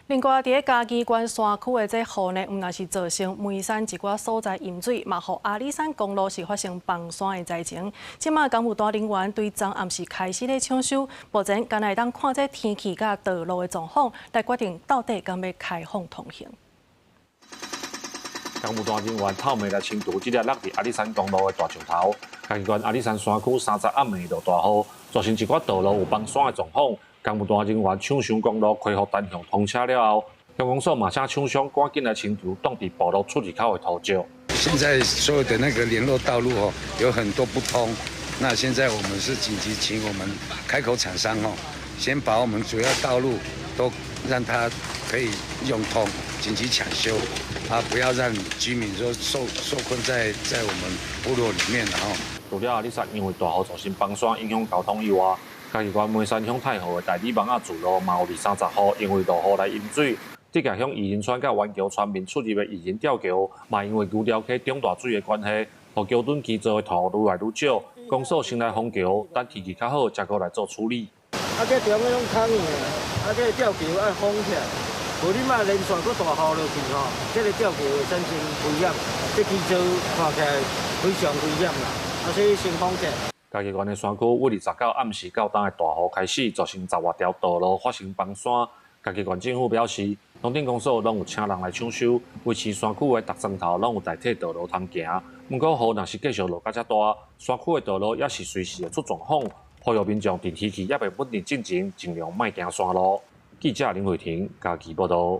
另外，伫嘉义县山区的这雨呢，毋但是造成梅山一寡所在淹水，嘛，互阿里山公路是发生崩山的灾情。即马公务单人员对昨暗时开始咧抢修，目前敢会当看这天气甲道路的状况，来决定到底敢要开放通行。公务单人员透暝来清除即个落伫阿里山公路的大树头。嘉义县阿里山山区30暗暝落大雨，造成一寡道路有崩山的状况。公务单人员抢修公路恢复单向通车了后，乡公所马上抢修，赶紧来清除挡伫道路出入口的土石。现在所有的那个联络道路哦，有很多不通。那现在我们是紧急请我们开口厂商哦，先把我们主要道路都让它可以用通，紧急抢修，不要让居民说受困在我们部落里面了哦。除了阿里山因为大雨造成崩山影响交通以外，嘉义县梅山乡太湖的大里芒仔自路嘛有20-30号因为落雨来淹水。这个向宜仁村甲湾桥村民出入的宜仁吊桥，嘛因为牛寮溪涨大水的关系，互桥墩基座的土愈来愈少。公所先来封桥，等天气较好，才过来做处理。这中央拢空的，这吊桥要封起来，无你嘛连续搁大雨落去吼，这个吊桥会产生危险，这基座看起来非常危险啦，所以先封起来。嘉义县的山区为29暗时到冬的大雨开始，造成10外条道路发生崩山。嘉义县政府表示，农电公所拢有请人来抢修，维持山区的逐桩头拢有代替道路通行。不过雨若是继续落甲遮大，山区的道路也是随时会出状况。呼吁民众伫天气也未稳定进前，尽量莫行山路。记者林慧婷，嘉义报道。